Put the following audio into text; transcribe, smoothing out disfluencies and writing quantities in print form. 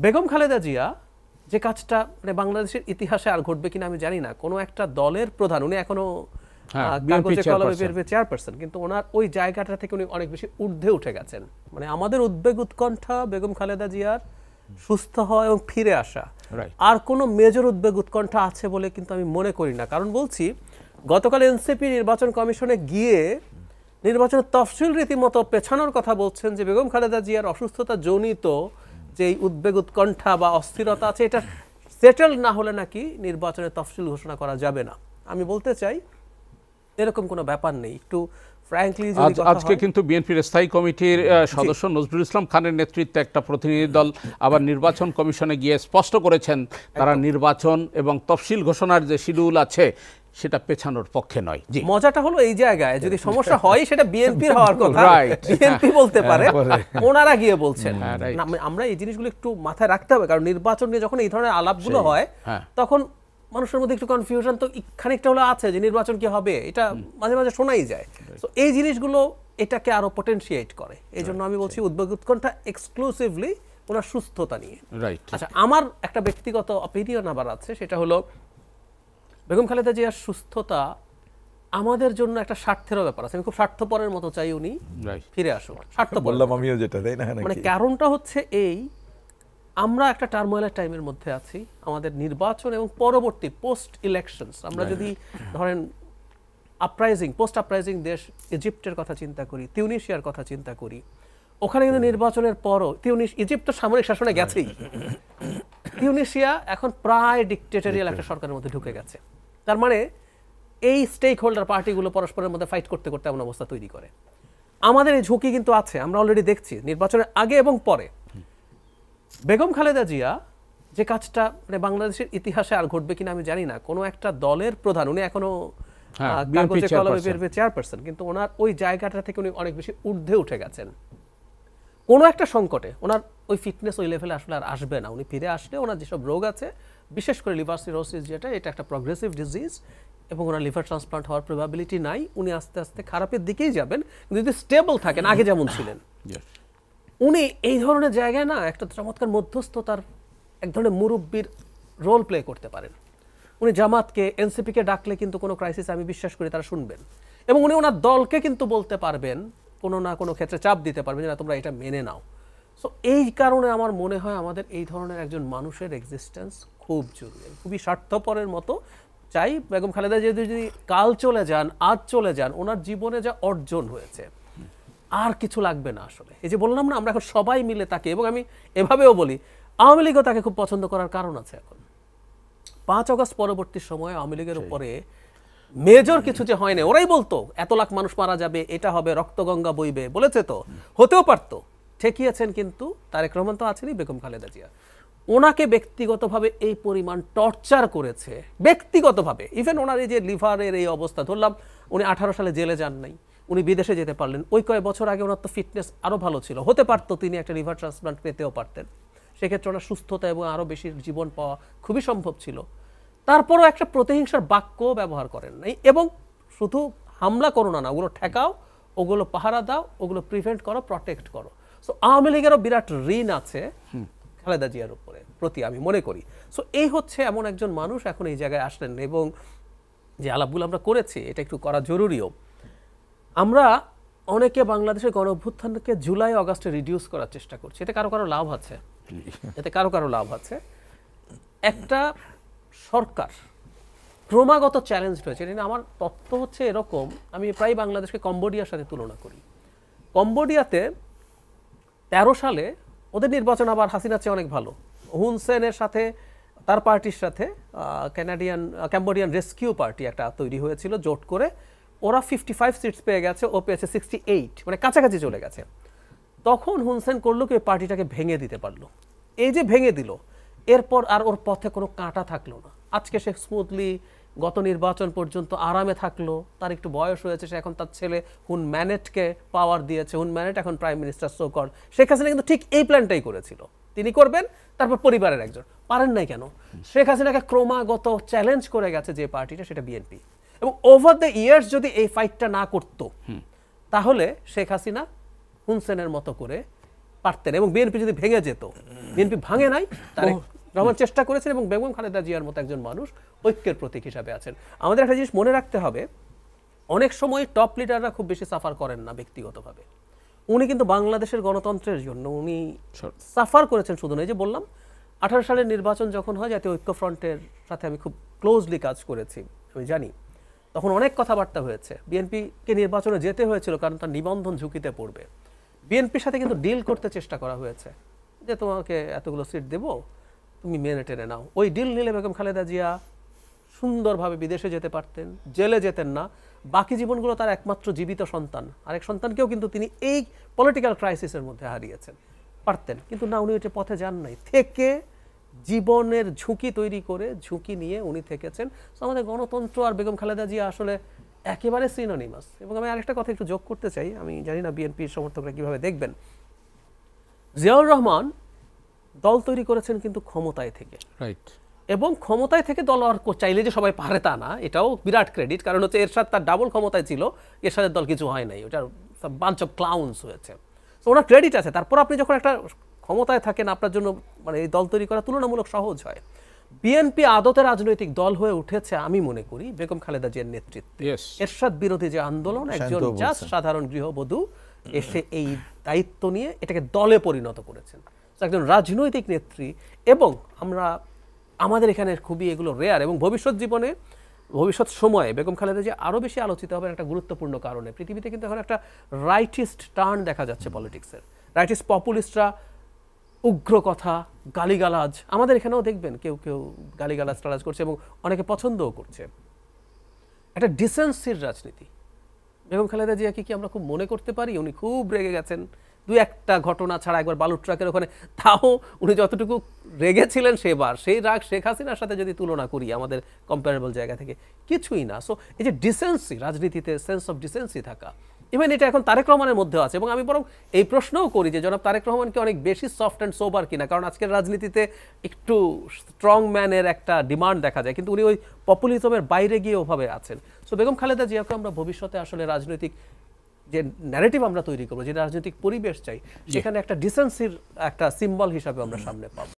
বেগম খালেদা জিয়া যে কাজটা মানে বাংলাদেশের ইতিহাসে আর ঘটবে কিনা আমি জানি না, কোনো একটা দলের প্রধান, উনি এখনো কাগজে কলমে চেয়ারপারসন, কিন্তু ওনার ওই জায়গাটা থেকে উনি অনেক বেশি ঊর্ধ্বে উঠে গেছেন। মানে আমাদের উদ্বেগ উৎকণ্ঠা বেগম খালেদা জিয়ার সুস্থ হওয়া এবং ফিরে আসা, আর কোনো মেজর উদ্বেগ উৎকণ্ঠা আছে বলে কিন্তু আমি মনে করি না। কারণ বলছি, গতকাল এনসিপি নির্বাচন কমিশনে গিয়ে নির্বাচনের তফসিল রীতিমতো পেছানোর কথা বলছেন যে বেগম খালেদা জিয়ার অসুস্থতা জনিত যে উদ্বেগ উৎকণ্ঠা বা অস্থিরতা আছে, এটা সেটেল না হলে নাকি নির্বাচনের তফসিল ঘোষণা করা যাবে না। আমি বলতে চাই এরকম কোনো ব্যাপার নেই। একটু ফ্র্যাঙ্কলি আজকে কিন্তু বিএনপির স্থায়ী কমিটির সদস্য নজরুল ইসলাম খানের নেতৃত্বে একটা প্রতিনিধি দল আবার নির্বাচন কমিশনে গিয়ে স্পষ্ট করেছেন তারা নির্বাচন এবং তফসিল ঘোষণার যে শিডিউল আছে সেটা পেছানোর পক্ষে নয়। মজাটা হলো এই জায়গায় যদি সমস্যা হয় সেটা বিএনপির হওয়ার কথা, বিএনপি বলতে পারে, ওনারা গিয়ে বলছেন। আমরা এই জিনিসগুলো একটু মাথায় রাখতে হবে, কারণ নির্বাচন নিয়ে যখন এই ধরনের আলাপগুলো হয় তখন মানুষের মধ্যে একটু কনফিউশন তো খানিকটা হলো আছে যে নির্বাচন কি হবে, এটা মাঝে মাঝে শোনাই যায়। তো এই জিনিসগুলো এটাকে আরো পটেনশিয়েট করে। এই জন্য আমি বলছি উদ্বেগ উৎকণ্ঠা এক্সক্লুসিভলি ওনার সুস্থতা নিয়ে। আচ্ছা, আমার একটা ব্যক্তিগত অপিনিয়ন আবার আছে, সেটা হলো বেগম খালেদা জিয়ার সুস্থতা আমাদের জন্য একটা স্বার্থেরও ব্যাপার আছে। আমি খুব স্বার্থপরের মতো চাই উনি ফিরে আসুক, স্বার্থপর বললাম আমিও যেটা, তাই না? মানে কারণটা হচ্ছে এই, আমরা একটা টার্মোয়েলের টাইমের মধ্যে আছি, আমাদের নির্বাচন এবং পরবর্তী পোস্ট ইলেকশনস, আমরা যদি ধরেন আপরাইজিং পোস্ট আপরাইজিং দেশ ইজিপ্টের কথা চিন্তা করি, তিউনিশিয়ার কথা চিন্তা করি, ওখানে কিন্তু নির্বাচনের পরও ইজিপ্ট তো সামরিক শাসনে গেছেই, তিউনিশিয়া এখন প্রায় ডিক্টেটরিয়াল একটা সরকারের মধ্যে ঢুকে গেছে। তার মানে এই স্টেক হোল্ডার পার্টিগুলো পরস্পরের মধ্যে ফাইট করতে করতে এমন অবস্থা তৈরি করে। আমাদের এই ঝুঁকি কিন্তু আছে, আমরা অলরেডি দেখছি নির্বাচনের আগে এবং পরে। বেগম খালেদা জিয়া যে কাজটা মানে বাংলাদেশের ইতিহাসে আর ঘটবে কিনা আমি জানি না, কোনো একটা দলের প্রধান, উনি এখনো কাগজে কলমে চেয়ারপারসন, কিন্তু ওনার ওই জায়গাটা থেকে উনি অনেক বেশি ঊর্ধ্বে উঠে গেছেন। কোনো একটা সংকটে ওনার ওই ফিটনেস ওই লেভেলে আসলে আর আসবে না। উনি ফিরে আসলে ওনার যেসব রোগ আছে, বিশেষ করে লিভার সিরোসিস, যেটা এটা একটা প্রগ্রেসিভ ডিজিজ এবং ওনার লিভার ট্রান্সপ্লান্ট হওয়ার প্রবাবিলিটি নাই। উনি আস্তে আস্তে খারাপের দিকেই যাবেন, কিন্তু যদি স্টেবল থাকেন আগে যেমন ছিলেন, উনি এই ধরনের জায়গায় না একটা চমৎকার মধ্যস্থতার এক ধরনের মুরব্বীর রোল প্লে করতে পারেন। উনি জামাতকে এনসিপিকে ডাকলে কিন্তু কোনো ক্রাইসিস আমি বিশ্বাস করি তারা শুনবেন, এবং উনি ওনার দলকে কিন্তু বলতে পারবেন, কোনো না কোনো ক্ষেত্রে চাপ দিতে পারবেন যে না তোমরা এটা মেনে নাও। সো এই কারণে আমার মনে হয় আমাদের এই ধরনের একজন মানুষের এক্সিস্টেন্স খুব জরুরি। খুবই স্বার্থপরের মতো চাই বেগম খালেদা জিয়া যদি কাল চলে যান, আজ চলে যান, ওনার জীবনে যা অর্জন হয়েছে আর কিছু লাগবে না আসলে। এই যে বললাম না, আমরা এখন সবাই মিলে তাকে, এবং আমি এভাবেও বলি আওয়ামী লীগও তাকে খুব পছন্দ করার কারণ আছে। এখন 5 আগস্ট পরবর্তী সময়ে আওয়ামী লীগের উপরে মেজর কিছু যে হয় না, ওরাই বলতো এত লাখ মানুষ মারা যাবে, এটা হবে, রক্তগঙ্গা বইবে, বলেছে তো, হতেও পারতো, ঠেকিয়েছেন কিন্তু তারেক রহমান তো আছেনই, বেগম খালেদা জিয়া ওনাকে ব্যক্তিগতভাবে এই পরিমাণ টর্চার করেছে, ব্যক্তিগতভাবে। ইভেন ওনার এই যে লিভারের এই অবস্থা, ধরলাম উনি 18 সালে জেলে যান নাই, উনি বিদেশে যেতে পারলেন, ওই কয়েক বছর আগে ওনার তো ফিটনেস আরও ভালো ছিল, হতে পারতো তিনি একটা লিভার ট্রান্সপ্লান্ট পেতেও পারতেন, সেক্ষেত্রে ওনার সুস্থতা এবং আরও বেশি জীবন পাওয়া খুবই সম্ভব ছিল। তারপরও একটা প্রতিহিংসার বাক্য ব্যবহার করেন নাই, এবং শুধু হামলা করো না, ওগুলো ঠেকাও, ওগুলো পাহারা দাও, ওগুলো প্রিভেন্ট করো, প্রটেক্ট করো। সো আওয়ামী লীগেরও বিরাট ঋণ আছে খালেদা জিয়ার উপরে প্রতি, আমি মনে করি। সো এই হচ্ছে এমন একজন মানুষ এখন এই জায়গায় আসলেন, এবং যে আলাপগুলো আমরা করেছি এটা একটু করা জরুরিও। আমরা অনেকে বাংলাদেশের গণ অভ্যুত্থানকে জুলাই আগস্টে রিডিউস করার চেষ্টা করছি, এতে কারো কারো লাভ আছে, এতে কারো কারো লাভ আছে। একটা সরকার ক্রমাগত চ্যালেঞ্জ রয়েছে। আমার তথ্য হচ্ছে এরকম, আমি প্রায় বাংলাদেশকে কম্বোডিয়ার সাথে তুলনা করি। কম্বোডিয়াতে 13 সালে ওদের নির্বাচন আবার হাসিনার চেয়ে অনেক ভালো, হুন সেনের সাথে তার পার্টির সাথে ক্যাম্বোডিয়ান রেস্কিউ পার্টি একটা তৈরি হয়েছিল জোট করে, ওরা 55 সিটস পেয়ে গেছে, ও পেয়েছে 68, মানে কাছাকাছি চলে গেছে। তখন হুন সেন করলো কি পার্টিটাকে ভেঙে দিতে পারলো। এই যে ভেঙে দিল, এরপর আর ওর পথে কোনো কাঁটা থাকলো না। আজকে সে স্মুথলি গত নির্বাচন পর্যন্ত আরামে থাকলো, তার একটু বয়স হয়েছে, সে এখন তার ছেলে হুন ম্যানেটকে পাওয়ার দিয়েছে, হুন ম্যানেট এখন প্রাইম মিনিস্টার। সোকর শেখ হাসিনা কিন্তু ঠিক এই প্ল্যানটাই করেছিল, তিনি করবেন, তারপর পরিবারের একজন। পারেন নাই কেন? শেখ হাসিনাকে ক্রমাগত চ্যালেঞ্জ করে গেছে যে পার্টিটা, সেটা বিএনপি। এবং ওভার দ্য ইয়ার্স যদি এই ফাইটটা না করতো, তাহলে শেখ হাসিনা হুন সেনের মতো করে পারতেন, এবং বিএনপি যদি ভেঙে যেত, বিএনপি ভাঙে নাই, তারেক রহমান চেষ্টা করেছেন এবং বেগম খালেদা জিয়ার মতো একজন মানুষ ঐক্যের প্রতীক হিসাবে আছেন। আমাদের একটা জিনিস মনে রাখতে হবে, অনেক সময় টপ লিডাররা খুব বেশি সাফার করেন না ব্যক্তিগতভাবে। উনি কিন্তু বাংলাদেশের গণতন্ত্রের জন্য উনি সাফার করেছেন। শুধু নয়, যে বললাম 18 সালের নির্বাচন যখন হয়, জাতীয় ঐক্যফ্রন্টের সাথে আমি খুব ক্লোজলি কাজ করেছি, আমি জানি তখন অনেক কথাবার্তা হয়েছে। বিএনপিকে নির্বাচনে যেতে হয়েছিল কারণ তার নিবন্ধন ঝুঁকিতে পড়বে। বিএনপির সাথে কিন্তু ডিল করতে চেষ্টা করা হয়েছে যে তোমাকে এতগুলো সিট দেব, তুমি মেনে টেনে নাও। ওই ডিল নিলে বেগম খালেদা জিয়া সুন্দরভাবে বিদেশে যেতে পারতেন, জেলে যেতেন না, বাকি জীবনগুলো তার একমাত্র জীবিত সন্তান, আরেক সন্তানকেও কিন্তু তিনি এই পলিটিক্যাল ক্রাইসিসের মধ্যে হারিয়েছেন, পারতেন। কিন্তু না, উনি ওইটা পথে যান নাই, থেকে জীবনের ঝুঁকি তৈরি করে ঝুঁকি নিয়ে উনি থেকেছেন। তো আমাদের গণতন্ত্র আর বেগম খালেদা জিয়া আসলে একেবারে সিনোনিমাস। এবং আমি আরেকটা কথা একটু যোগ করতে চাই, আমি জানি না বিএনপির সমর্থকরা কিভাবে দেখবেন। জিয়াউর রহমান দল তৈরি করেছেন কিন্তু ক্ষমতায় থেকে, রাইট, এবং ক্ষমতায় থেকে দল আর চাইলে যে সবাই পারে তা না, এটাও বিরাট ক্রেডিট। কারণ হচ্ছে এরশাদ তার ডাবল ক্ষমতায় ছিল, এরশাদের দল কিছু হয় নাই, ওটার বাঞ্চ অফ ক্লাউন্স হয়েছে। তো ওনার ক্রেডিট আছে। তারপর আপনি যখন একটা ক্ষমতায় থাকেন, আপনার জন্য মানে এই দল তৈরি করা তুলনামূলক সহজ হয়। বিএনপি আদতে রাজনৈতিক দল হয়ে উঠেছে আমি মনে করি বেগম খালেদা জিয়ার নেতৃত্বে। এরশাদ বিরোধী যে আন্দোলন, একজন জাস্ট সাধারণ গৃহবধূ এসে এই দায়িত্ব নিয়ে এটাকে দলে পরিণত করেছেন, একজন রাজনৈতিক নেত্রী। এবং আমাদের এখানে খুবই এগুলো রেয়ার, এবং ভবিষ্যৎ জীবনে ভবিষ্যৎ সময়ে বেগম খালেদা জিয়া আরও বেশি আলোচিত হবে একটা গুরুত্বপূর্ণ কারণে। পৃথিবীতে কিন্তু এখন একটা রাইটিস্ট টার্ন দেখা যাচ্ছে পলিটিক্সের। রাইটিস্ট পপুলিস্টরা উগ্র কথা, গালিগালাজ, আমাদের এখানেও দেখবেন কেউ কেউ গালিগালাজ টালাজ করছে এবং অনেকে পছন্দও করছে। একটা ডিসেন্সির রাজনীতি। বেগম খালেদা জিয়াকে কি আমরা খুব মনে করতে পারি উনি খুব রেগে গেছেন? দু একটা ঘটনা ছাড়া, একবার বালুর ট্রাকের ওখানে, তাও উনি যতটুকু রেগেছিলেন সেবার, সেই রাগ শেখ হাসিনার সাথে যদি তুলনা করি আমাদের কম্পারেবল জায়গা থেকে, কিছুই না। সো এই যে ডিসেন্সি, রাজনীতিতে সেন্স অফ ডিসেন্সি থাকা, ইভেন এটা এখন তারেক রহমানের মধ্যেও আছে। এবং আমি বরং এই প্রশ্নও করি যে জনাব তারেক রহমানকে অনেক বেশি সফট অ্যান্ড সোবার কিনা, কারণ আজকের রাজনীতিতে একটু স্ট্রং ম্যানের একটা ডিমান্ড দেখা যায়, কিন্তু উনি ওই পপুলিজমের বাইরে গিয়ে ওভাবে আছেন। সো বেগম খালেদা জিয়াকে আমরা ভবিষ্যতে আসলে রাজনৈতিক যে ন্যারেটিভ আমরা তৈরি করবো, যে রাজনৈতিক পরিবেশ চাই, সেখানে একটা ডিসেন্সির একটা সিম্বল হিসাবে আমরা সামনে পাবো।